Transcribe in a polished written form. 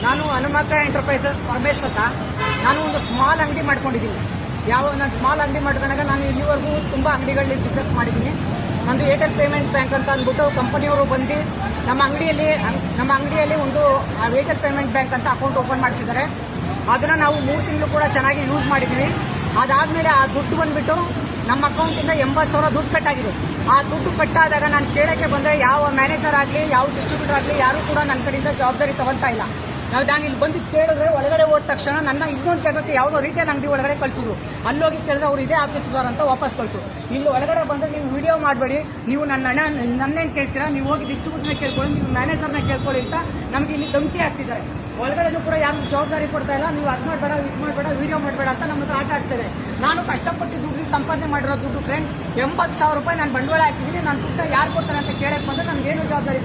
ನಾನು ಹನುಮಕ್ಕ ಎಂಟರ್ಪ್ರೈಸಸ್ ಪರಮೇಶ್ವರ. ನಾನು ಒಂದು ಸ್ಮಾಲ್ ಅಂಗಡಿ ಮಾಡ್ಕೊಂಡಿದ್ದೀನಿ. ನಾನು ಸ್ಮಾಲ್ ಅಂಗಡಿ ಮಾಡ್ಕೊಂಡಾಗ ನಾನು ಇಲ್ಲಿವರೆಗೂ ತುಂಬ ಅಂಗಡಿಗಳಲ್ಲಿ ಬಿಸ್ನೆಸ್ ಮಾಡಿದ್ದೀನಿ. ನಂದು ಏರ್ಟೆಲ್ ಪೇಮೆಂಟ್ ಬ್ಯಾಂಕ್ ಅಂತ ಅಂದ್ಬಿಟ್ಟು ಕಂಪನಿಯವರು ಬಂದು ನಮ್ಮ ಅಂಗಡಿಯಲ್ಲಿ ಒಂದು ಏರ್ಟೆಲ್ ಪೇಮೆಂಟ್ ಬ್ಯಾಂಕ್ ಅಂತ ಅಕೌಂಟ್ ಓಪನ್ ಮಾಡಿಸಿದ್ದಾರೆ. ಅದನ್ನು ನಾವು 3 ತಿಂಗಳು ಕೂಡ ಚೆನ್ನಾಗಿ ಯೂಸ್ ಮಾಡಿದ್ದೀವಿ. ಅದಾದಮೇಲೆ ಆ ದುಡ್ಡು ಬಂದುಬಿಟ್ಟು ನಮ್ಮ ಅಕೌಂಟಿಂದ 80,000 ದುಡ್ಡು ಕಟ್ಟಾಗಿದೆ. ಆ ದುಡ್ಡು ಕಟ್ಟಾದಾಗ ನಾನು ಕೇಳೋಕ್ಕೆ ಬಂದರೆ ಯಾವ ಮ್ಯಾನೇಜರ್ ಆಗಲಿ ಯಾವ ಡಿಸ್ಟ್ರಿಬ್ಯೂಟರ್ ಆಗಲಿ ಯಾರೂ ಕೂಡ ನನ್ನ ಕಡೆಯಿಂದ ಜವಾಬ್ದಾರಿ ತಗೊಳ್ತಾ ಇಲ್ಲ. ನಾನು ಇಲ್ಲಿ ಬಂದು ಕೇಳಿದ್ರೆ ಒಳಗಡೆ ಹೋದ ತಕ್ಷಣ ನನ್ನ ಇನ್ನೊಂದು ಜಾಗಕ್ಕೆ ಯಾವುದೋ ರಿಟೇಲ್ ಅಂಗಡಿ ಒಳಗಡೆ ಕಳಿಸಿದ್ರು. ಅಲ್ಲೋಗಿ ಕೇಳಿದ್ರೆ ಅವ್ರು ಇದೇ ಆಫೀಸ್ ಸರ್ ಅಂತ ವಾಪಸ್ ಕಳಿಸಿದ್ರು. ಇಲ್ಲಿ ಒಳಗಡೆ ಬಂದರೆ ನೀವು ವಿಡಿಯೋ ಮಾಡಬೇಡಿ, ನೀವು ನನ್ನೇನು ಕೇಳ್ತೀರಾ, ನೀವು ಹೋಗಿ ಡಿಸ್ಟ್ರಿಬ್ಯೂಟರ್ನ ಕೇಳ್ಕೊಳ್ಳಿ, ನೀವು ಮ್ಯಾನೇಜರ್ನ ಕೇಳ್ಕೊಳ್ಳಿ ಅಂತ ನಮಗೆ ಇಲ್ಲಿ ಧಮಕಿ ಹಾಕ್ತಿದ್ದಾರೆ. ಒಳಗಡೆನೂ ಕೂಡ ಯಾರು ಜವಾಬ್ದಾರಿ ಕೊಡ್ತಾ ಇಲ್ಲ. ನೀವು ಅದು ಮಾಡಬೇಡ, ಇದು ಮಾಡಬೇಡ, ವಿಡಿಯೋ ಮಾಡಬೇಡ ಅಂತ ನಮ್ಮ ಹತ್ರ ಆಟ ಆಡ್ತಾರೆ. ನಾನು ಕಷ್ಟಪಟ್ಟು ದುಡ್ಡು ಸಂಪಾದನೆ ಮಾಡಿರೋ ದುಡ್ಡು ಫ್ರೆಂಡ್ಸ್, 80,000 ರೂಪಾಯಿ ನಾನು ಬಂಡವಾಳ ಹಾಕಿದ್ದೀನಿ. ನಾನು ದುಡ್ಡು ಯಾರು ಕೊಡ್ತಾರೆ ಅಂತ ಕೇಳಕ್ಕೆ ಬಂದರೆ ನನಗೇನು ಜವಾಬ್ದಾರಿ